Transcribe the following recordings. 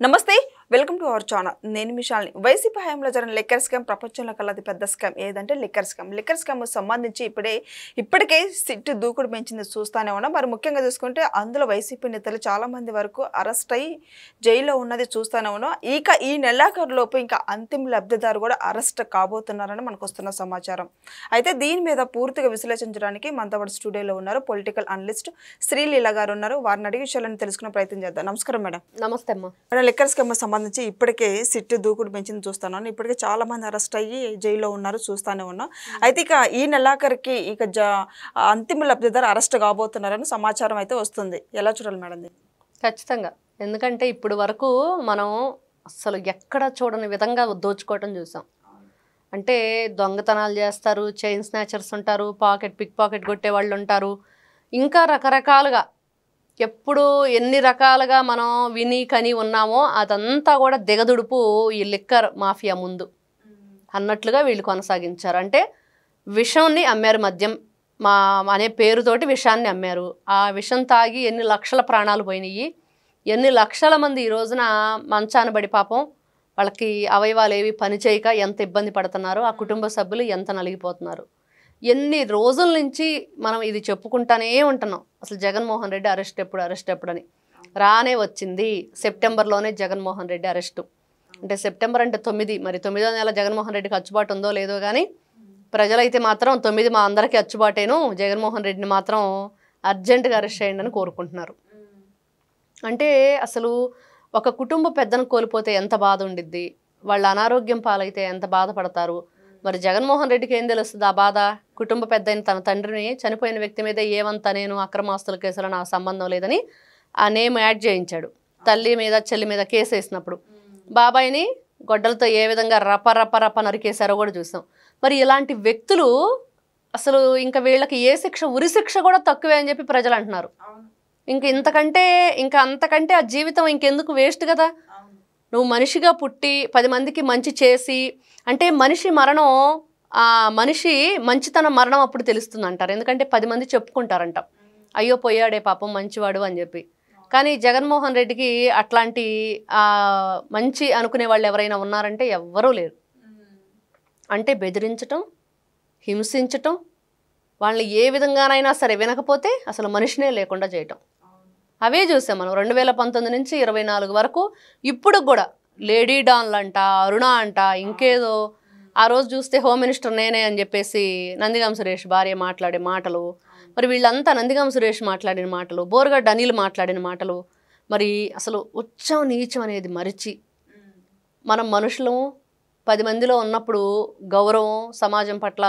నమస్తే welcome to our channel నేను మిషాల్ని YCP హయాంలో జరిగిన లిక్కర్ స్కామ్ ప్రపంచంలో కల్లా అతి పెద్ద స్కామ్ ఏదంటే లిక్కర్ స్కామ్ సంబంధించి ఇప్పటికే సిట్ దూకుడు పెంచింది చూస్తానే ఉన్నాం మరి ముఖ్యంగా చూసుకుంటే అందులో వైసీపీ నేతలు చాలా మంది వరకు అరెస్ట్ అయ్యి జైల్లో ఉన్నది చూస్తానే ఉన్నాం ఇక ఈ నెలాఖరులోపు ఇంకా అంతిమ లబ్ధిదారు కూడా అరెస్ట్ కాబోతున్నారని మనకు వస్తున్న సమాచారం అయితే దీని మీద పూర్తిగా విశ్లేషించడానికి మనతో స్టూడియోలో ఉన్నారు పొలిటికల్ అనలిస్ట్ శ్రీలీల గారు ఉన్నారు వారిని అడిగి విషయాలను తెలుసుకునే ప్రయత్నం చేద్దాం నమస్కారం మేడం నమస్తే అమ్మా మేడం లిక్కర్ స్కామ్ సంబంధించి ఇప్పటికే సిట్ దూకుడు పెంచింది చూస్తున్నాను ఇప్పటికే చాలా మంది అరెస్ట్ అయ్యి జైల్లో ఉన్నారు చూస్తానే ఉన్నాం అయితే ఇక ఈ నెలాఖరికి ఇక అంతిమ లబ్ధిదారు అరెస్ట్ కాబోతున్నారని సమాచారం అయితే వస్తుంది ఎలా చూడాలి మేడం ఖచ్చితంగా ఎందుకంటే ఇప్పుడు వరకు మనం అసలు ఎక్కడ చూడని విధంగా దోచుకోవటం చూసాం అంటే దొంగతనాలు చేస్తారు చైన్ స్నాచర్స్ ఉంటారు పిక్ పాకెట్ కొట్టే వాళ్ళు ఉంటారు ఇంకా రకరకాలుగా ఎప్పుడు ఎన్ని రకాలుగా మనం విని కని ఉన్నామో అదంతా కూడా దిగదుడుపు ఈ లిక్కర్ మాఫియా ముందు అన్నట్లుగా వీళ్ళు కొనసాగించారు అంటే విషంని అమ్మారు మద్యం అనే పేరుతోటి విషాన్ని అమ్మారు ఆ విషం తాగి ఎన్ని లక్షల ప్రాణాలు పోయినాయి ఎన్ని లక్షల మంది ఈ రోజున మంచాన పడి పాపం వాళ్ళకి అవయవాలు ఏవి పనిచేయక ఎంత ఇబ్బంది పడుతున్నారో ఆ కుటుంబ సభ్యులు ఎంత నలిగిపోతున్నారు ఎన్ని రోజుల నుంచి మనం ఇది చెప్పుకుంటానే ఉంటున్నాం అసలు జగన్మోహన్ రెడ్డి అరెస్ట్ ఎప్పుడని రానే వచ్చింది సెప్టెంబర్లోనే జగన్మోహన్ రెడ్డి అరెస్టు అంటే సెప్టెంబర్ అంటే 9 మరి 9వ నెల జగన్మోహన్ రెడ్డికి అచ్చుబాటు ఉందో లేదో కానీ ప్రజలైతే మాత్రం 9 మా అందరికీ అచ్చుబాటేను జగన్మోహన్ రెడ్డిని మాత్రం అర్జెంటుగా అరెస్ట్ చేయండి అని కోరుకుంటున్నారు అంటే అసలు ఒక కుటుంబ పెద్దను కోల్పోతే ఎంత బాధ ఉండిద్ది వాళ్ళ అనారోగ్యం పాలైతే ఎంత బాధపడతారు మరి జగన్మోహన్ రెడ్డికి ఏం తెలుస్తుంది ఆ బాధ కుటుంబ పెద్ద అయిన తన తండ్రిని చనిపోయిన వ్యక్తి మీద ఏమంతా నేను అక్రమాస్తుల కేసులో నాకు సంబంధం లేదని ఆ నేమ్ యాడ్ చేయించాడు తల్లి మీద చెల్లి మీద కేసు వేసినప్పుడు బాబాయిని గొడ్డలతో ఏ విధంగా రప నరికేశారో కూడా చూసాం మరి ఇలాంటి వ్యక్తులు అసలు ఇంకా వీళ్ళకి ఏ శిక్ష ఉరి శిక్ష కూడా తక్కువే అని చెప్పి ప్రజలు అంటున్నారు ఇంకా అంతకంటే ఆ జీవితం ఇంకెందుకు వేస్ట్ కదా నువ్వు మనిషిగా పుట్టి 10 మందికి మంచి చేసి అంటే మనిషి మరణం ఆ మనిషి మంచితనం మరణం అప్పుడు తెలుస్తుంది అంటారు ఎందుకంటే 10 మంది చెప్పుకుంటారంట అయ్యో పోయాడే పాపం మంచివాడు అని చెప్పి కానీ జగన్మోహన్ రెడ్డికి అట్లాంటి మంచి అనుకునే వాళ్ళు ఎవరైనా ఉన్నారంటే ఎవ్వరూ లేరు అంటే బెదిరించటం హింసించటం వాళ్ళని ఏ విధంగానైనా సరే వినకపోతే అసలు మనిషినే లేకుండా చేయటం అవే చూసాం మనం 2019 నుంచి 24 వరకు ఇప్పుడు కూడా లేడీ డాన్లు అంట అరుణ అంట ఇంకేదో ఆ రోజు చూస్తే హోమ్ మినిస్టర్ నేనే అని చెప్పేసి నందిగాం సురేష్ భార్య మాట్లాడే మాటలు మరి వీళ్ళంతా నందిగాం సురేష్ మాట్లాడిన మాటలు బోర్గడ్డ అనిల్ మాట్లాడిన మాటలు మరి అసలు ఉచ్చం నీచం అనేది మరిచి మనం మనుషులు 10 మందిలో ఉన్నప్పుడు గౌరవం సమాజం పట్ల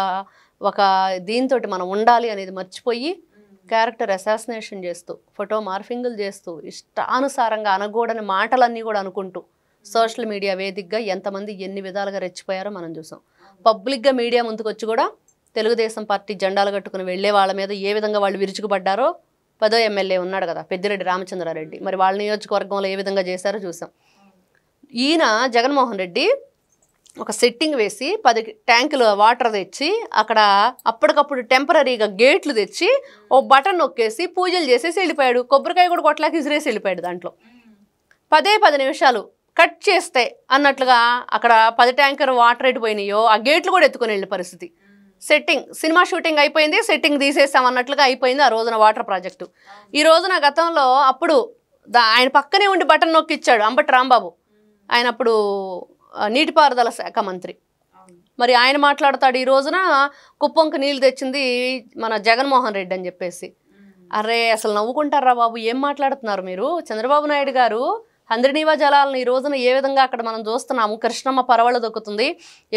ఒక దీంతో మనం ఉండాలి అనేది మర్చిపోయి క్యారెక్టర్ అసాసినేషన్ చేస్తూ ఫోటో మార్ఫింగులు చేస్తూ ఇష్టానుసారంగా అనకూడని మాటలన్నీ కూడా అనుకుంటూ సోషల్ మీడియా వేదికగా ఎంతమంది ఎన్ని విధాలుగా రెచ్చిపోయారో మనం చూసాం పబ్లిక్గా మీడియా ముందుకు వచ్చి కూడా తెలుగుదేశం పార్టీ జెండాలు కట్టుకుని వెళ్ళే వాళ్ళ మీద ఏ విధంగా వాళ్ళు విరుచుకుపడ్డారో 10వ ఎమ్మెల్యే ఉన్నాడు కదా పెద్దిరెడ్డి రామచంద్రారెడ్డి మరి వాళ్ళ నియోజకవర్గంలో ఏ విధంగా చేశారో చూసాం ఈయన జగన్మోహన్ రెడ్డి ఒక సెట్టింగ్ వేసి 10 ట్యాంకులు వాటర్ తెచ్చి అక్కడ అప్పటికప్పుడు టెంపరీగా గేట్లు తెచ్చి ఓ బటన్ నొక్కేసి పూజలు చేసేసి వెళ్ళిపోయాడు కొబ్బరికాయ కూడా కొట్లాకి ఇసిరేసి వెళ్ళిపోయాడు దాంట్లో 10 నిమిషాలు కట్ చేస్తే అన్నట్లుగా అక్కడ 10 ట్యాంకర్ వాటర్ ఎట్టిపోయినాయో ఆ గేట్లు కూడా ఎత్తుకొని వెళ్ళే పరిస్థితి సినిమా షూటింగ్ అయిపోయింది సెట్టింగ్ తీసేసాం అన్నట్లుగా అయిపోయింది ఆ రోజున వాటర్ ప్రాజెక్టు ఈ రోజున గతంలో అప్పుడు ఆయన పక్కనే ఉండి బటన్ నొక్కిచ్చాడు అంబటి రాంబాబు ఆయన అప్పుడు నీటిపారుదల శాఖ మంత్రి మరి ఆయన మాట్లాడతాడు ఈ రోజున కుప్పంకు నీళ్ళు తెచ్చింది మన జగన్మోహన్ రెడ్డి అని చెప్పేసి అరే అసలు నవ్వుకుంటారా బాబు ఏం మాట్లాడుతున్నారు మీరు చంద్రబాబు నాయుడు గారు హంద్రినీవా జలాలను ఈ రోజున ఏ విధంగా అక్కడ మనం చూస్తున్నాము కృష్ణమ్మ పరవళ్ళు దొక్కుతుంది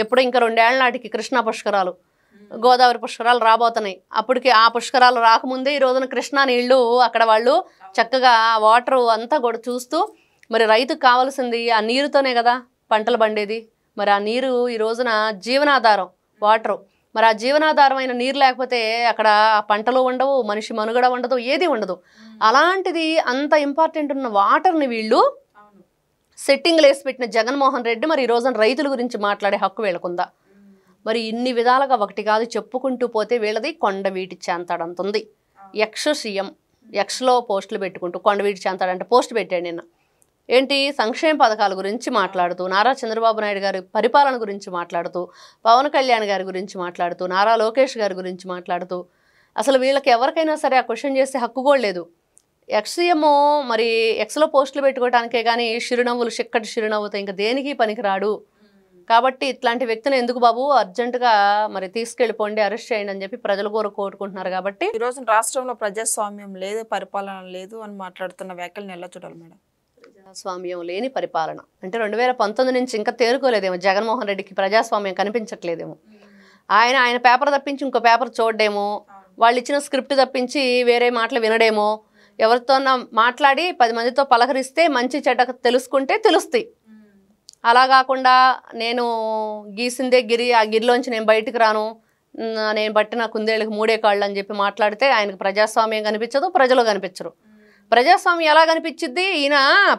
ఎప్పుడు ఇంకా 2 ఏళ్ల నాటికి కృష్ణా పుష్కరాలు గోదావరి పుష్కరాలు రాబోతున్నాయి అప్పటికి ఆ పుష్కరాలు రాకముందే ఈ రోజున కృష్ణా నీళ్లు అక్కడ వాళ్ళు చక్కగా వాటర్ అంతా కూడా చూస్తూ మరి రైతుకు కావాల్సింది ఆ నీరుతోనే కదా పంటలు పండేది మరి ఆ నీరు ఈ రోజున జీవనాధారం వాటరు మరి ఆ జీవనాధారమైన నీరు లేకపోతే అక్కడ పంటలు ఉండవు మనిషి మనుగడ ఉండదు ఏది ఉండదు అలాంటిది అంత ఇంపార్టెంట్ ఉన్న వాటర్ని వీళ్ళు సెట్టింగ్లు వేసి పెట్టిన జగన్మోహన్ రెడ్డి మరి ఈ రోజున రైతుల గురించి మాట్లాడే హక్కు వీళ్ళకుందా మరి ఇన్ని విధాలుగా ఒకటి కాదు చెప్పుకుంటూ పోతే వీళ్ళది కొండవీటి చేంతాడంతుంది సీఎం ఎక్స్లో పోస్టులు పెట్టుకుంటూ కొండవీటి చేంతాడంటే పోస్ట్ పెట్టాడు నిన్న ఏంటి సంక్షేమ పథకాల గురించి మాట్లాడుతూ, నారా చంద్రబాబు నాయుడు గారి పరిపాలన గురించి మాట్లాడుతూ, పవన్ కళ్యాణ్ గారి గురించి మాట్లాడుతూ, నారా లోకేష్ గారి గురించి మాట్లాడుతూ, అసలు వీళ్ళకి ఎవరికైనా సరే ఆ క్వశ్చన్ చేసే హక్కు కూడా లేదు. ఎక్స్సీఎం మరి ఎక్స్లో పోస్టులు పెట్టుకోవడానికే కానీ చిరునవ్వులు చిక్కటి చిరునవ్వుతో ఇంకా దేనికి పనికిరాడు. కాబట్టి ఇట్లాంటి వ్యక్తిని ఎందుకు బాబు అర్జెంటుగా మరి తీసుకెళ్ళిపోండి, అరెస్ట్ చేయండి అని చెప్పి ప్రజలు కోరుకుంటున్నారు. కాబట్టి ఈ రోజు రాష్ట్రంలో ప్రజాస్వామ్యం లేదు, పరిపాలన లేదు అని మాట్లాడుతున్న వ్యాఖ్యలను ఎలా చూడాలి మేడం? ప్రజాస్వామ్యం లేని పరిపాలన అంటే 2019 నుంచి ఇంకా తేరుకోలేదేమో. జగన్మోహన్ రెడ్డికి ప్రజాస్వామ్యం కనిపించట్లేదేమో. ఆయన పేపర్ తప్పించి ఇంకో పేపర్ చూడడేమో, వాళ్ళు ఇచ్చిన స్క్రిప్ట్ తప్పించి వేరే మాటలు వినడేమో, ఎవరితో మాట్లాడి 10 మందితో పలకరిస్తే మంచి చెడ్డ తెలుసుకుంటే తెలుస్తాయి. అలా కాకుండా నేను గీసిందే గిరి, ఆ గిరిలోంచి నేను బయటకు రాను, నేను బట్టిన కుందేళ్ళకి 3 కాళ్ళు అని చెప్పి మాట్లాడితే ఆయనకు ప్రజాస్వామ్యం కనిపించదు, ప్రజలు కనిపించరు. ప్రజాస్వామ్యం ఎలా కనిపించిద్ది? ఈయన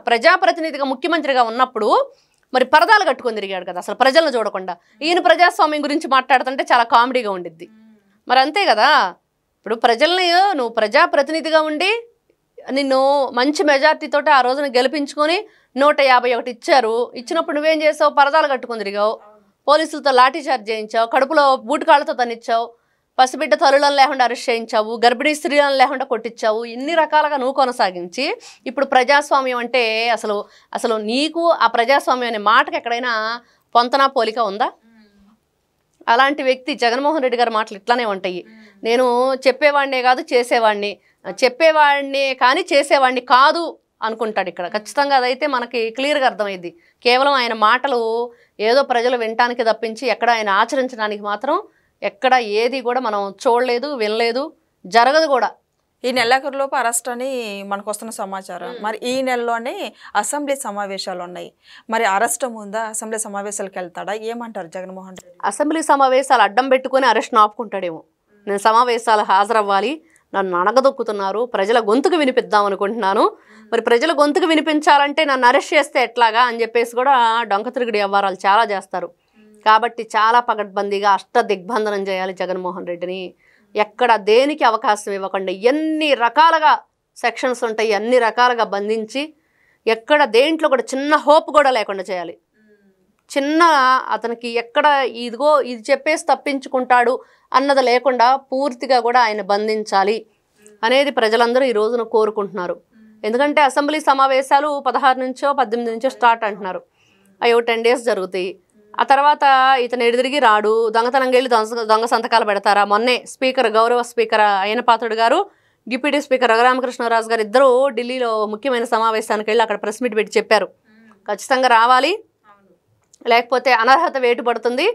ప్రజాప్రతినిధిగా ముఖ్యమంత్రిగా ఉన్నప్పుడు మరి పరదాలు కట్టుకొని తిరిగాడు కదా, అసలు ప్రజలను చూడకుండా. ఈయన ప్రజాస్వామ్యం గురించి మాట్లాడుతుంటే చాలా కామెడీగా ఉండిద్ది. మరి అంతే కదా, ఇప్పుడు ప్రజల్ని నువ్వు ప్రజాప్రతినిధిగా ఉండి నిన్ను మంచి మెజార్టీతోటి ఆ రోజున గెలిపించుకొని 151 ఇచ్చారు. ఇచ్చినప్పుడు నువ్వేం చేసావు? పరదాలు కట్టుకొని తిరిగావు, పోలీసులతో లాఠీ చార్జ్ చేయించావు, కడుపులో బూటుకాళ్ళతో తన్నిచ్చావు, పసిబిడ్డ తల్లులను లేకుండా అరెస్ట్ చేయించావు, గర్భిణీ స్త్రీలను లేకుండా కొట్టించావు. ఇన్ని రకాలుగా నువ్వు కొనసాగించి ఇప్పుడు ప్రజాస్వామ్యం అంటే అసలు నీకు ఆ ప్రజాస్వామ్యం అనే మాటకి ఎక్కడైనా పొంతనా పోలిక ఉందా? అలాంటి వ్యక్తి జగన్మోహన్ రెడ్డి గారి మాటలు ఇట్లానే ఉంటాయి. నేను చెప్పేవాడినే కాదు చేసేవాడిని, చెప్పేవాడిని కానీ చేసేవాడిని కాదు అనుకుంటాడు ఇక్కడ. ఖచ్చితంగా అదైతే మనకి క్లియర్గా అర్థమైంది. కేవలం ఆయన మాటలు ఏదో ప్రజలు వినటానికి తప్పించి ఎక్కడ ఆయన ఆచరించడానికి మాత్రం ఎక్కడ ఏది కూడా మనం చూడలేదు, వినలేదు, జరగదు కూడా. ఈ నెలాఖరులోపు అరెస్ట్ అని మనకు వస్తున్న సమాచారం. మరి ఈ నెలలోనే అసెంబ్లీ సమావేశాలు ఉన్నాయి. మరి అరెస్ట్ ముందా అసెంబ్లీ సమావేశాలకు వెళ్తాడా? ఏమంటారు జగన్మోహన్ రెడ్డి? అసెంబ్లీ సమావేశాలు అడ్డం పెట్టుకొని అరెస్ట్ ఆపుకుంటాడేమో. నేను సమావేశాలు హాజరవ్వాలి, నన్ను అణగదొక్కుతున్నారు, ప్రజల గొంతుకు వినిపిద్దాం అనుకుంటున్నాను, మరి ప్రజల గొంతుకు వినిపించాలంటే నన్ను అరెస్ట్ చేస్తే ఎట్లాగా అని చెప్పేసి కూడా డొంక తిరుగుడు వ్యవహారాలు చాలా చేస్తారు. కాబట్టి చాలా పకడ్బందీగా దిగ్బంధనం చేయాలి జగన్మోహన్ రెడ్డిని. ఎక్కడ దేనికి అవకాశం ఇవ్వకుండా ఎన్ని రకాలుగా సెక్షన్స్ ఉంటాయి అన్ని రకాలుగా బంధించి ఎక్కడ దేంట్లో కూడా చిన్న హోప్ కూడా లేకుండా చేయాలి. చిన్న అతనికి ఎక్కడ ఇదిగో ఇది చెప్పేసి తప్పించుకుంటాడు అన్నది లేకుండా పూర్తిగా కూడా ఆయన బంధించాలి అనేది ప్రజలందరూ ఈ రోజున కోరుకుంటున్నారు. ఎందుకంటే అసెంబ్లీ సమావేశాలు 16 నుంచో 18 నుంచో స్టార్ట్ అంటున్నారు. అవి 10 days జరుగుతాయి. ఆ తర్వాత ఇతను ఎదురుదిరిగి రాడు, దొంగతనంగా వెళ్ళి దొంగ సంతకాలు పెడతారా? మొన్నే స్పీకర్, గౌరవ స్పీకర్ అయ్యన పాత్రుడు గారు, డిప్యూటీ స్పీకర్ రఘురామకృష్ణరాజు గారు ఇద్దరు ఢిల్లీలో ముఖ్యమైన సమావేశానికి వెళ్ళి అక్కడ ప్రెస్ మీట్ పెట్టి చెప్పారు, ఖచ్చితంగా రావాలి, లేకపోతే అనర్హత వేటు పడుతుంది.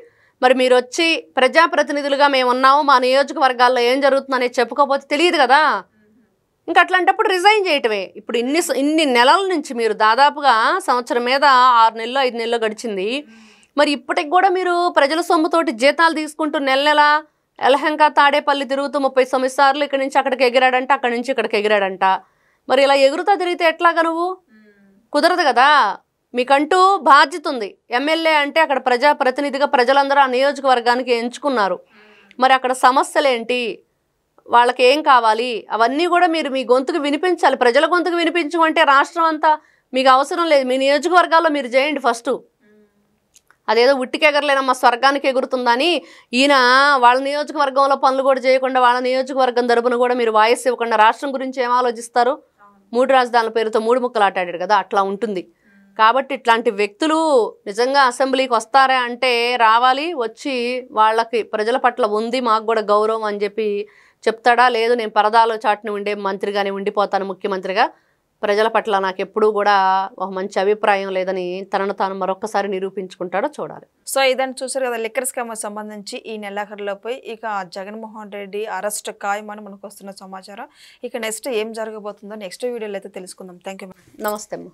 మరి మీరు వచ్చి ప్రజాప్రతినిధులుగా మేము ఉన్నాము, మా నియోజకవర్గాల్లో ఏం జరుగుతుందనేది చెప్పుకోకపోతే తెలియదు కదా. ఇంకా అట్లాంటప్పుడు రిజైన్ చేయటమే. ఇప్పుడు ఇన్ని నెలల నుంచి మీరు దాదాపుగా సంవత్సరం మీద 6 నెలలు 5 నెలలు గడిచింది. మరి ఇప్పటికి కూడా మీరు ప్రజల సొమ్ముతోటి జీతాలు తీసుకుంటూ నెల ఎలహంక తాడేపల్లి తిరుగుతూ 39 సార్లు ఇక్కడి నుంచి అక్కడికి ఎగిరాడంట, అక్కడి నుంచి ఇక్కడికి ఎగిరాడంట. మరి ఇలా ఎగురుతా తిరిగితే ఎట్లాగా? నువ్వు కుదరదు కదా. మీకంటూ బాధ్యత ఉంది. ఎమ్మెల్యే అంటే అక్కడ ప్రజాప్రతినిధిగా ప్రజలందరూ ఆ నియోజకవర్గానికి ఎంచుకున్నారు. మరి అక్కడ సమస్యలేంటి, వాళ్ళకి ఏం కావాలి, అవన్నీ కూడా మీరు మీ గొంతుకు వినిపించాలి. ప్రజల గొంతుకు వినిపించమంటే రాష్ట్రం అంతా మీకు అవసరం లేదు, మీ నియోజకవర్గాల్లో మీరు చేయండి ఫస్ట్. అదేదో ఉట్టికి ఎగరలేనమ్మా స్వర్గానికి ఎగురుతుందని ఈయన వాళ్ళ నియోజకవర్గంలో పనులు కూడా చేయకుండా వాళ్ళ నియోజకవర్గం తరపున కూడా మీరు వాయిస్ ఇవ్వకుండా రాష్ట్రం గురించి ఏం ఆలోచిస్తారు? 3 రాజధానుల పేరుతో 3 ముక్కలు ఆటాడాడు కదా, అట్లా ఉంటుంది. కాబట్టి ఇట్లాంటి వ్యక్తులు నిజంగా అసెంబ్లీకి వస్తారా అంటే రావాలి, వచ్చి వాళ్ళకి ప్రజల పట్ల ఉంది మాకు కూడా గౌరవం అని చెప్పి చెప్తాడా? లేదు నేను పరదాలో చాటుని ఉండే మంత్రిగానే ఉండిపోతాను ముఖ్యమంత్రిగా, ప్రజల పట్ల నాకు ఎప్పుడూ కూడా ఒక మంచి అభిప్రాయం లేదని తనను తాను మరొకసారి నిరూపించుకుంటాడో చూడాలి. సో ఇదని చూసారు కదా, లిక్కర్ స్కామ్ సంబంధించి ఈ నెలాఖరులోపై ఇక జగన్మోహన్ రెడ్డి అరెస్ట్ ఖాయమని మనకు వస్తున్న సమాచారం. ఇక నెక్స్ట్ ఏం జరగబోతుందో నెక్స్ట్ వీడియోలో అయితే తెలుసుకుందాం. Thank you. నమస్తే అమ్మ.